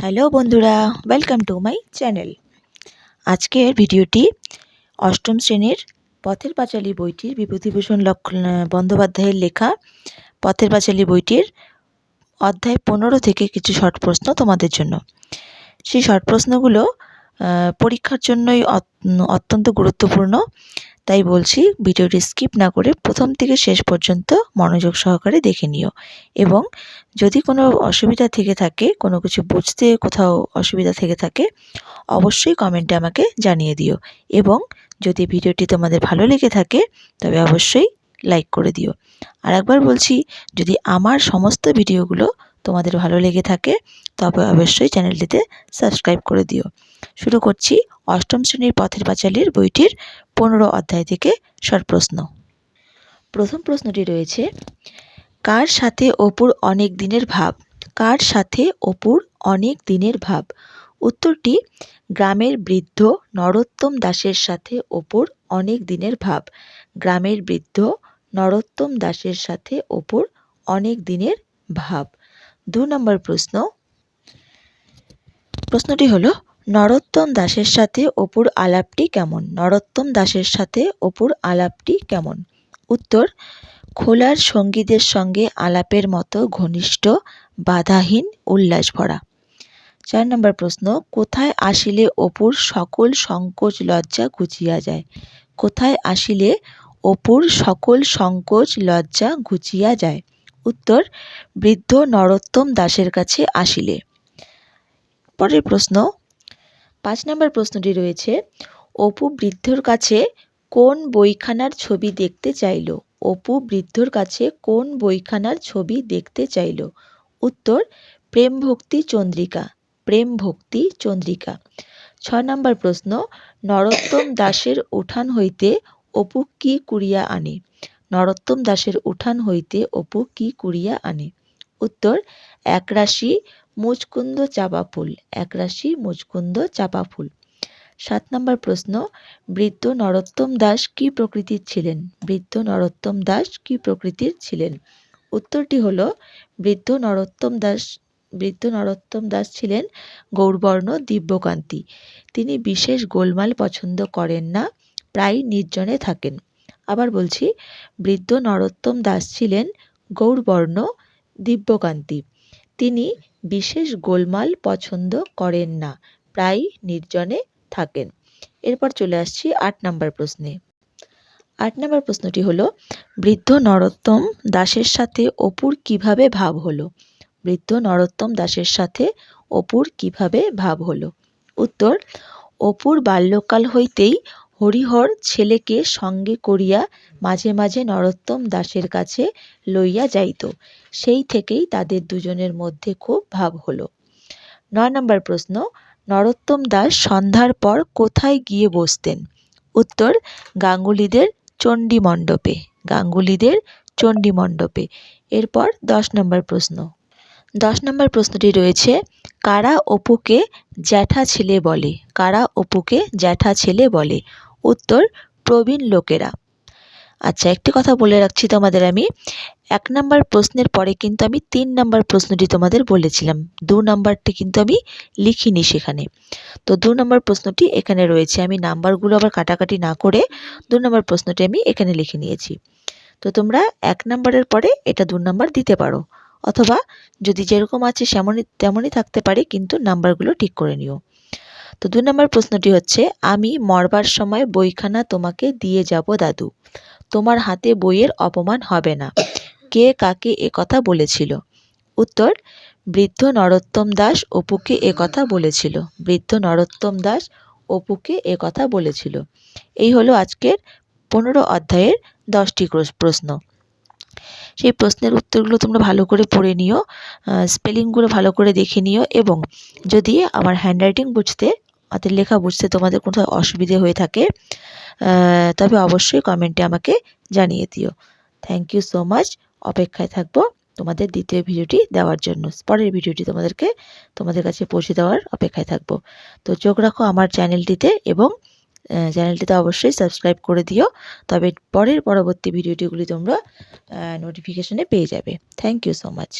Hello বন্ধুরা, welcome to my channel. আজকের ভিডিওটি অষ্টম শ্রেণীর পথের পাঁচালী বইটির বিভূতিভূষণ বন্দ্যোপাধ্যায়ের লেখা পথের পাঁচালী বইটির অধ্যায় 15 থেকে কিছু শর্ট প্রশ্ন তোমাদের জন্য। সেই শর্ট প্রশ্নগুলো পরীক্ষার জন্যই অত্যন্ত গুরুত্বপূর্ণ, তাই বলছি ভিডিওটি স্কিপ না করে প্রথম থেকে শেষ পর্যন্ত মনোযোগ সহকারে দেখে নিও। এবং যদি কোনো অসুবিধা থেকে থাকে, কোনো কিছু বুঝতে কোথাও অসুবিধা থেকে থাকে, অবশ্যই কমেন্টে আমাকে জানিয়ে দিও। এবং যদি ভিডিওটি তোমাদের ভালো লেগে থাকে তবে অবশ্যই লাইক করে দিও। আর একবার বলছি, যদি আমার সমস্ত ভিডিওগুলো তোমাদের ভালো লেগে থাকে তবে অবশ্যই চ্যানেলটিতে সাবস্ক্রাইব করে দিও। শুরু করছি অষ্টম শ্রেণীর পথের পাঁচালীর বইটির 15 অধ্যায় থেকে শর্ট প্রশ্ন। প্রথম প্রশ্নটি রয়েছে, কার সাথে অপুর অনেক দিনের ভাব? কার সাথে অপুর অনেক দিনের ভাব? উত্তরটি গ্রামের বৃদ্ধ নরোত্তম দাসের সাথে অপুর অনেক দিনের ভাব। গ্রামের বৃদ্ধ নরোত্তম দাসের সাথে অপুর অনেক দিনের ভাব। 2 নম্বর প্রশ্ন। প্রশ্নটি হলো, নরোত্তম দাসের সাথে অপুর আলাপটি কেমন? নরোত্তম দাসের সাথে অপুর আলাপটি কেমন? উত্তর খোলার সঙ্গীদের সঙ্গে আলাপের মতো ঘনিষ্ঠ, বাধাহীন, উল্লাস ভরা। 4 নম্বর প্রশ্ন। কোথায় আসিলে অপুর সকল সংকোচ লজ্জা ঘুচিয়া যায়? কোথায় আসিলে অপুর সকল সংকোচ লজ্জা ঘুচিয়া যায়? উত্তর বৃদ্ধ নরোত্তম দাসের কাছে আসিলে। পরের প্রশ্ন। 5 নম্বর প্রশ্নটি রয়েছে, অপু বৃদ্ধর কাছে কোন বইখানার ছবি দেখতে চাইল? অপু বৃদ্ধর কাছে কোন বইখানার ছবি দেখতে চাইল? উত্তর প্রেম ভক্তি চন্দ্রিকা। প্রেম ভক্তি চন্দ্রিকা। 6 নম্বর প্রশ্ন। নরোত্তম দাসের উঠান হইতে অপু কি কুড়িয়া আনে? নরোত্তম দাসের উঠান হইতে অপু কি কুড়িয়া আনে? উত্তর একরাশি মুচকুন্দ চাপা ফুল। একরাশি মুচকুন্দ চাপা ফুল। 7 নম্বর প্রশ্ন। বৃদ্ধ নরোত্তম দাস কি প্রকৃতির ছিলেন? বৃদ্ধ নরোত্তম দাস কি প্রকৃতির ছিলেন? উত্তরটি হলো বৃদ্ধ নরোত্তম দাস ছিলেন গৌরবর্ণ, দিব্যকান্তি। তিনি বিশেষ গোলমাল পছন্দ করেন না, প্রায় নির্জনে থাকেন। আবার বলছি, বৃদ্ধ নরোত্তম দাস ছিলেন গৌরবর্ণ, দিব্যকান্তি। তিনি বিশেষ গোলমাল পছন্দ করেন না, প্রায় নির্জনে থাকেন। এরপর চলে আসছি 8 নম্বর প্রশ্নে। 8 নম্বর প্রশ্নটি হলো, বৃদ্ধ নরোত্তম দাসের সাথে অপুর কিভাবে ভাব হলো? বৃদ্ধ নরোত্তম দাসের সাথে অপুর কিভাবে ভাব হলো? উত্তর অপুর বাল্যকাল হইতেই হরিহর ছেলেকে সঙ্গে করিয়া মাঝে মাঝে নরোত্তম দাসের কাছে লইয়া যাইত। সেই থেকেই তাদের দুজনের মধ্যে খুব ভাব হলো। 9 নম্বর প্রশ্ন। নরোত্তম দাস সন্ধ্যার পর কোথায় গিয়ে বসতেন? উত্তর গাঙ্গুলিদের চণ্ডী মণ্ডপে। গাঙ্গুলিদের চণ্ডী মণ্ডপে। এরপর 10 নম্বর প্রশ্ন। 10 নম্বর প্রশ্নটি রয়েছে, কারা অপুকে জ্যাঠা ছেলে বলে? কারা অপুকে জ্যাঠা ছেলে বলে? উত্তর প্রবীণ লোকেরা। আচ্ছা, একটি কথা বলে রাখছি তোমাদের, আমি 1 নম্বর প্রশ্নের পরে কিন্তু আমি 3 নম্বর প্রশ্নটি তোমাদের বলেছিলাম। 2 নম্বরটি কিন্তু আমি লিখিনি সেখানে। তো 2 নম্বর প্রশ্নটি এখানে রয়েছে। আমি নাম্বারগুলো আবার কাটাকাটি না করে 2 নম্বর প্রশ্নটি আমি এখানে লিখে নিয়েছি। তো তোমরা 1 নম্বরের পরে এটা 2 নম্বর দিতে পারো, অথবা যদি যেরকম আছে তেমনই থাকতে পারে, কিন্তু নাম্বারগুলো ঠিক করে নিও। তো 2 নম্বর প্রশ্নটি হচ্ছে, আমি মরবার সময় বইখানা তোমাকে দিয়ে যাব দাদু। তোমার হাতে বইয়ের অপমান হবে না। কে কাকে এ কথা বলেছিল? উত্তর বৃদ্ধ নরোত্তম দাস অপুকে এ কথা বলেছিল। বৃদ্ধ নরোত্তম দাস অপুকে এ কথা বলেছিল। এই হলো আজকের 15 অধ্যায়ের 10টি প্রশ্ন। সেই প্রশ্নের উত্তরগুলো তোমরা ভালো করে পড়ে নিও, স্পেলিংগুলো ভালো করে দেখে নিও, এবং যদি আমার হ্যান্ডরাইটিং বুঝতে, হাতের লেখা বুঝতে তোমাদের কোনো অসুবিধে হয়ে থাকে তবে অবশ্যই কমেন্টে আমাকে জানিয়ে দিও। Thank you so much. অপেক্ষায় থাকবো তোমাদের দ্বিতীয় ভিডিওটি দেওয়ার জন্য। পরের ভিডিওটি তোমাদের কাছে পৌঁছে দেওয়ার অপেক্ষায় থাকবো। তো চোখ রাখো আমার চ্যানেলটিতে, এবং চ্যানেলটিতে অবশ্যই সাবস্ক্রাইব করে দিও, তবে পরবর্তী ভিডিওটিগুলি তোমরা নোটিফিকেশনে পেয়ে যাবে। Thank you so much.